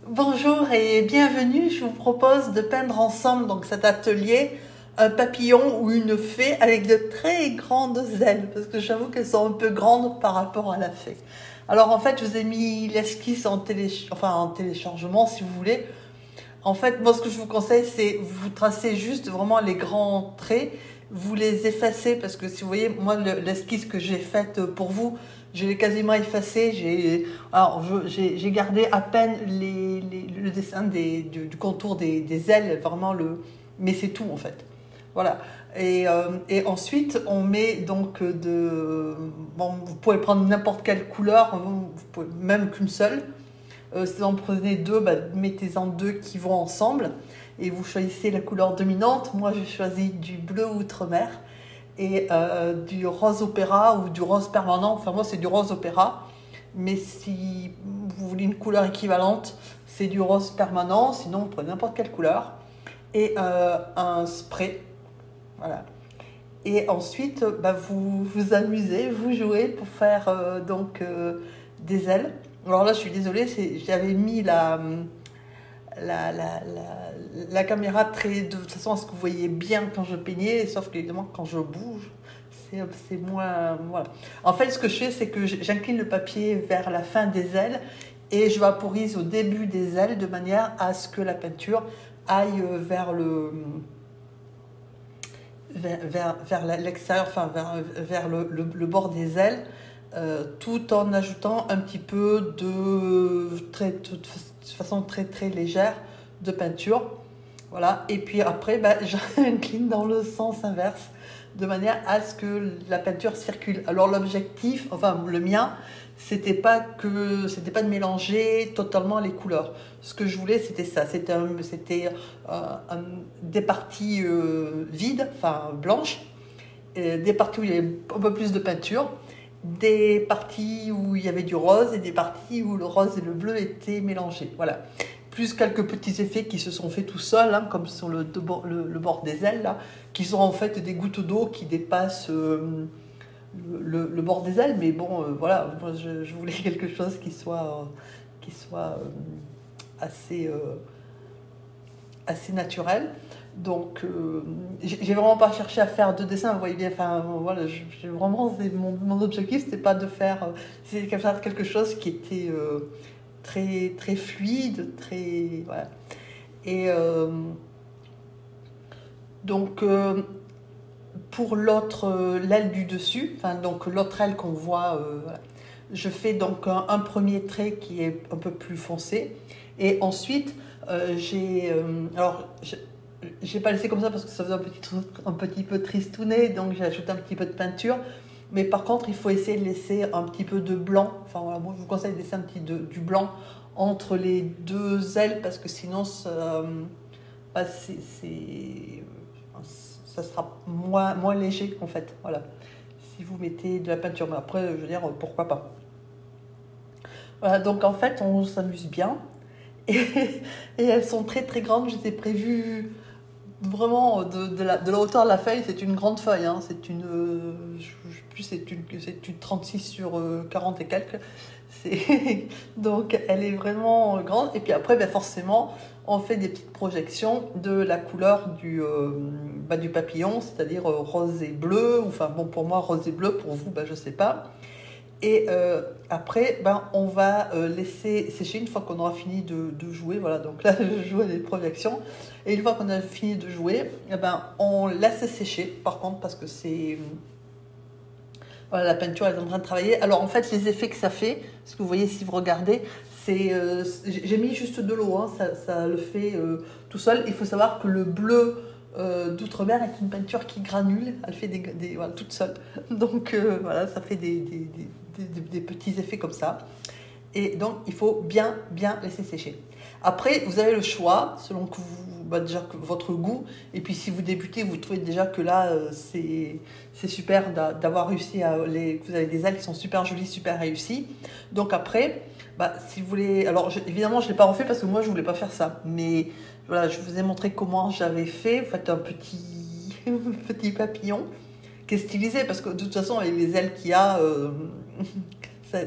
Bonjour et bienvenue, je vous propose de peindre ensemble donc cet atelier un papillon ou une fée avec de très grandes ailes parce que j'avoue qu'elles sont un peu grandes par rapport à la fée. Alors en fait je vous ai mis l'esquisse en téléchargement si vous voulez. En fait moi ce que je vous conseille c'est vous tracez juste vraiment les grands traits, vous les effacez parce que si vous voyez moi l'esquisse que j'ai faite pour vous, je l'ai quasiment effacée. J'ai gardé à peine le dessin du contour des ailes, vraiment mais c'est tout en fait. Voilà. Et ensuite, on met donc bon, vous pouvez prendre n'importe quelle couleur, vous pouvez, même qu'une seule. Si vous en prenez deux, bah, mettez-en deux qui vont ensemble et vous choisissez la couleur dominante. Moi, j'ai choisi du bleu outre-mer et du rose opéra ou du rose permanent. Enfin, moi, c'est du rose opéra. Mais si vous voulez une couleur équivalente, c'est du rose permanent. Sinon, vous prenez n'importe quelle couleur. Et un spray. Voilà. Et ensuite, bah, vous vous amusez, vous jouez pour faire des ailes. Alors là, je suis désolée, j'avais mis la caméra de façon à ce que vous voyez bien quand je peignais, sauf qu'évidemment, quand je bouge, c'est moins. Voilà. En fait, ce que je fais, c'est que j'incline le papier vers la fin des ailes et je vaporise au début des ailes de manière à ce que la peinture aille vers l'extérieur, enfin vers le bord des ailes, tout en ajoutant un petit peu de façon très très légère de peinture. Voilà. Et puis après, bah, j'incline dans le sens inverse de manière à ce que la peinture circule. Alors l'objectif, enfin le mien, c'était pas de mélanger totalement les couleurs. Ce que je voulais, c'était ça. C'était des parties vides, enfin blanches, des parties où il y avait un peu plus de peinture, des parties où il y avait du rose et des parties où le rose et le bleu étaient mélangés. Voilà. Plus quelques petits effets qui se sont faits tout seuls, hein, comme sur le bord des ailes, là, qui sont en fait des gouttes d'eau qui dépassent le bord des ailes. Mais bon, voilà, moi, je voulais quelque chose qui soit assez, assez naturel. Donc, j'ai vraiment pas cherché à faire de dessin, vous voyez bien. Enfin, voilà, vraiment, mon objectif, c'était pas de faire, c'était faire quelque chose qui était très, très fluide, très, voilà. Et donc, pour l'autre, l'aile du dessus, enfin, donc l'autre aile qu'on voit, voilà, je fais donc un premier trait qui est un peu plus foncé. Et ensuite, alors, j'ai pas laissé comme ça parce que ça faisait un petit peu tristounet, donc j'ai ajouté un petit peu de peinture. Mais par contre, il faut essayer de laisser un petit peu de blanc. Enfin voilà, moi je vous conseille de laisser du blanc entre les deux ailes parce que sinon bah, ça sera moins léger en fait. Voilà. Si vous mettez de la peinture, mais après, je veux dire, pourquoi pas. Voilà, donc en fait, on s'amuse bien. Et, et elles sont très très grandes. Je les ai prévues vraiment de la hauteur de la feuille. C'est une grande feuille. Hein. C'est une, je sais plus, c'est une 36 sur 40 et quelques. Donc elle est vraiment grande. Et puis après, ben forcément, on fait des petites projections de la couleur du papillon, c'est-à-dire rose et bleu. Enfin bon, pour moi, rose et bleu. Pour vous, ben, je sais pas. Et après, ben, on va laisser sécher une fois qu'on aura fini de jouer. Voilà, donc là, je joue à des projections. Et une fois qu'on a fini de jouer, eh ben, on laisse sécher, par contre, parce que voilà, la peinture elle est en train de travailler. Alors, en fait, les effets que ça fait, ce que vous voyez si vous regardez, j'ai mis juste de l'eau, hein, ça le fait tout seul. Il faut savoir que le bleu d'outre-mer est une peinture qui granule, elle fait voilà, toute seule. Donc, voilà, ça fait des petits effets comme ça. Et donc, il faut bien laisser sécher. Après, vous avez le choix, selon que déjà que votre goût. Et puis, si vous débutez, vous trouvez déjà que là, c'est super d'avoir réussi que vous avez des ailes qui sont super jolies, super réussies. Donc après, bah, si vous voulez... Alors, évidemment, je ne l'ai pas refait parce que moi, je ne voulais pas faire ça. Mais voilà, je vous ai montré comment j'avais fait. Vous faites un petit papillon qui est stylisé parce que de toute façon, avec les ailes qu'il y a...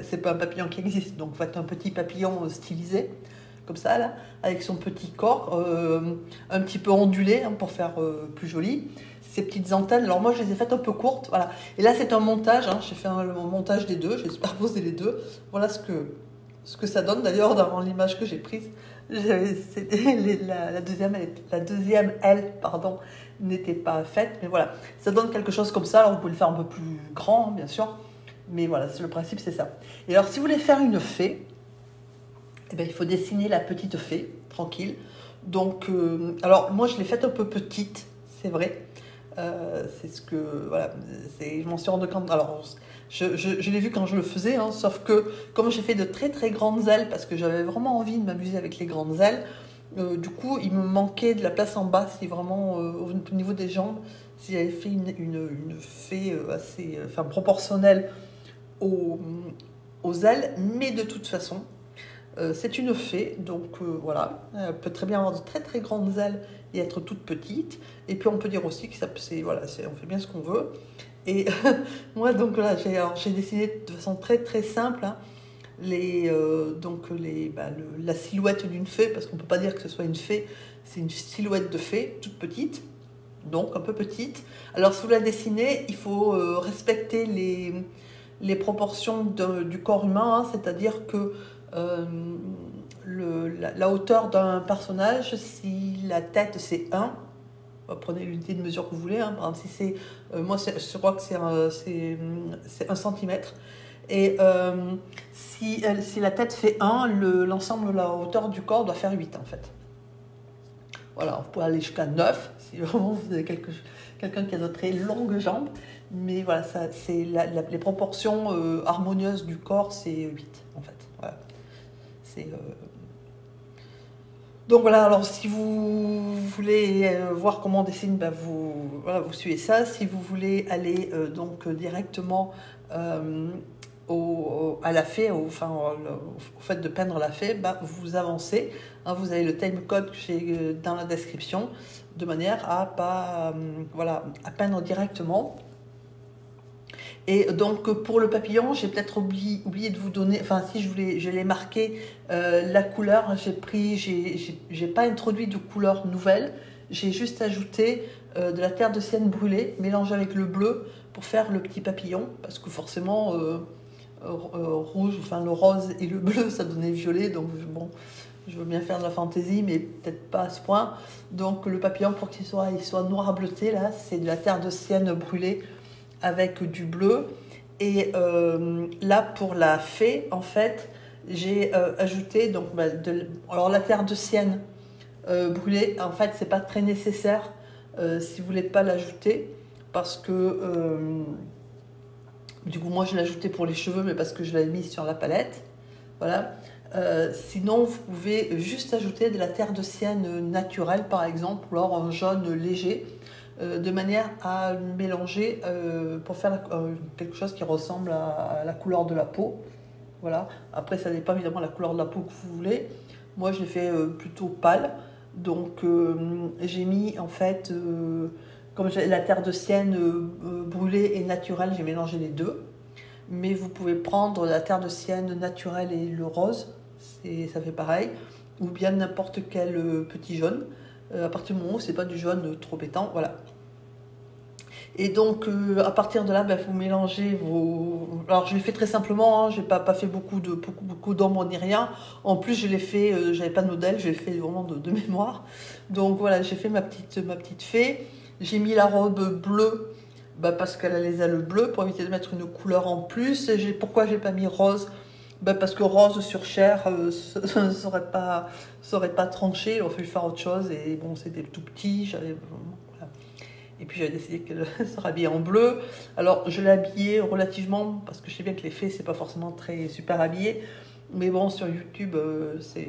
c'est pas un papillon qui existe, donc faites un petit papillon stylisé, comme ça, là, avec son petit corps, un petit peu ondulé, hein, pour faire plus joli. Ces petites antennes, alors moi je les ai faites un peu courtes, voilà. Et là c'est un montage, hein, j'ai fait un montage des deux, j'ai superposé les deux. Voilà ce que ça donne d'ailleurs dans l'image que j'ai prise. La deuxième aile, pardon, n'était pas faite, mais voilà. Ça donne quelque chose comme ça, alors vous pouvez le faire un peu plus grand, hein, bien sûr. Mais voilà, le principe c'est ça. Et alors si vous voulez faire une fée, eh bien, il faut dessiner la petite fée, tranquille. Donc, alors moi je l'ai faite un peu petite, c'est vrai. C'est ce que, voilà, je m'en suis rendu compte. Alors, je l'ai vu quand je le faisais, hein, sauf que comme j'ai fait de très très grandes ailes, parce que j'avais vraiment envie de m'amuser avec les grandes ailes, du coup, il me manquait de la place en bas, si vraiment, au niveau des jambes, si j'avais fait une fée assez, enfin, proportionnelle aux ailes, mais de toute façon, c'est une fée, donc voilà, elle peut très bien avoir de très très grandes ailes et être toute petite. Et puis on peut dire aussi que voilà, on fait bien ce qu'on veut. Et moi donc là, j'ai dessiné de façon très très simple, hein, la silhouette d'une fée, parce qu'on ne peut pas dire que ce soit une fée, c'est une silhouette de fée toute petite, donc un peu petite. Alors si vous la dessinez, il faut respecter les proportions du corps humain, hein, c'est-à-dire que la hauteur d'un personnage, si la tête c'est 1, prenez l'unité de mesure que vous voulez, hein, par exemple si c'est, moi je crois que c'est 1 cm, et si la tête fait 1, l'ensemble de la hauteur du corps doit faire 8 en fait. Voilà, vous pouvez aller jusqu'à 9 si vraiment vous avez quelqu'un qui a de très longues jambes, mais voilà, c'est les proportions harmonieuses du corps, c'est 8 en fait. Voilà. Donc voilà, alors si vous voulez voir comment on dessine, ben vous suivez ça. Si vous voulez aller donc directement à la fée, au fait de peindre la fée, ben vous avancez. Hein, vous avez le timecode que j'ai dans la description, de manière à à peindre directement. Et donc pour le papillon, j'ai peut-être oublié de vous donner, enfin si je l'ai marqué, la couleur, j'ai pas introduit de couleur nouvelle, j'ai juste ajouté de la terre de sienne brûlée, mélangée avec le bleu pour faire le petit papillon, parce que forcément rouge, enfin le rose et le bleu ça donnait violet, donc bon, je veux bien faire de la fantaisie, mais peut-être pas à ce point. Donc le papillon, pour qu'il soit noir bleuté, là, c'est de la terre de sienne brûlée avec du bleu. Et là pour la fée, en fait, j'ai ajouté donc alors la terre de sienne brûlée, en fait c'est pas très nécessaire si vous voulez pas l'ajouter, parce que du coup moi je l'ai ajouté pour les cheveux, mais parce que je l'avais mis sur la palette, voilà. Sinon vous pouvez juste ajouter de la terre de sienne naturelle par exemple, ou alors un jaune léger, de manière à mélanger pour faire quelque chose qui ressemble à la couleur de la peau. Voilà. Après, ça dépend évidemment de la couleur de la peau que vous voulez. Moi, je l'ai fait plutôt pâle. Donc, j'ai mis en fait, comme j'ai la terre de sienne brûlée et naturelle, j'ai mélangé les deux. Mais vous pouvez prendre la terre de sienne naturelle et le rose, ça fait pareil. Ou bien n'importe quel petit jaune. À partir du moment où c'est pas du jaune trop pétant, voilà. Et donc à partir de là, vous mélangez vos. Alors je l'ai fait très simplement, hein, j'ai pas fait beaucoup d'ombre ni rien. En plus je l'ai fait, j'avais pas de modèle, je l'ai fait vraiment de mémoire. Donc voilà, j'ai fait ma petite fée. J'ai mis la robe bleue, parce qu'elle a les ailes bleues, pour éviter de mettre une couleur en plus. Pourquoi j'ai pas mis rose? Parce que rose sur chair, ça ne serait pas tranché, il aurait fallu faire autre chose, et bon, c'était tout petit, voilà. Et puis j'avais décidé qu'elle serait habillée en bleu. Alors je l'ai habillée relativement, parce que je sais bien que les fées, c'est pas forcément très super habillé, mais bon, sur YouTube,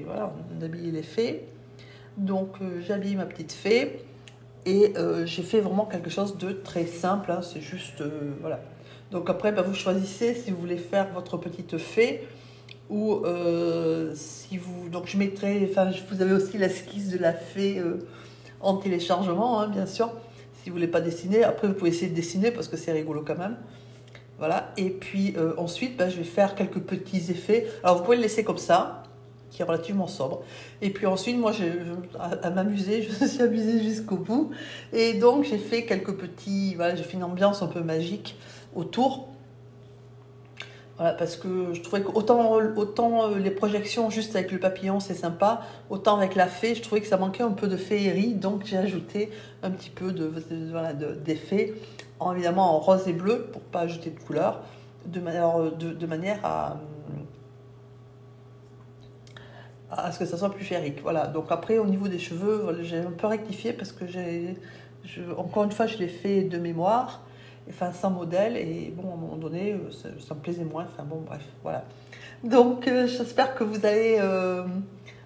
voilà, on habille les fées. Donc j'ai habillé ma petite fée, et j'ai fait vraiment quelque chose de très simple, hein, c'est juste, voilà. Donc après, vous choisissez si vous voulez faire votre petite fée, ou si vous... Donc je mettrai... Enfin, vous avez aussi l'esquisse de la fée en téléchargement, hein, bien sûr, si vous ne voulez pas dessiner. Après, vous pouvez essayer de dessiner, parce que c'est rigolo quand même. Voilà. Et puis ensuite, je vais faire quelques petits effets. Alors, vous pouvez le laisser comme ça. qui est relativement sobre. Et puis ensuite, moi, à m'amuser, je me suis amusée jusqu'au bout. Et donc, j'ai fait quelques petits... Voilà, j'ai fait une ambiance un peu magique autour. Voilà, parce que je trouvais qu'autant les projections juste avec le papillon, c'est sympa, autant avec la fée, je trouvais que ça manquait un peu de féerie. Donc, j'ai ajouté un petit peu d'effet, évidemment en rose et bleu, pour ne pas ajouter de couleur, de manière à ce que ça soit plus féerique. Voilà. Donc après, au niveau des cheveux, voilà, j'ai un peu rectifié parce que encore une fois, je l'ai fait de mémoire, enfin sans modèle, et bon, à un moment donné, ça me plaisait moins. Enfin bon, bref, voilà. Donc j'espère que vous allez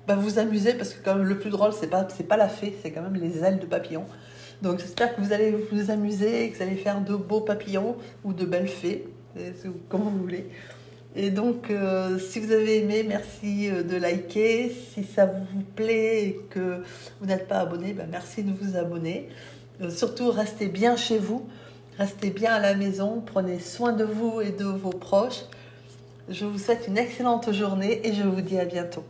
vous amuser, parce que quand même le plus drôle, c'est pas la fée, c'est quand même les ailes de papillon. Donc j'espère que vous allez vous amuser, que vous allez faire de beaux papillons ou de belles fées, comme vous voulez. Et donc, si vous avez aimé, merci de liker. Si ça vous plaît et que vous n'êtes pas abonné, merci de vous abonner. Surtout, restez bien chez vous, restez bien à la maison, prenez soin de vous et de vos proches. Je vous souhaite une excellente journée et je vous dis à bientôt.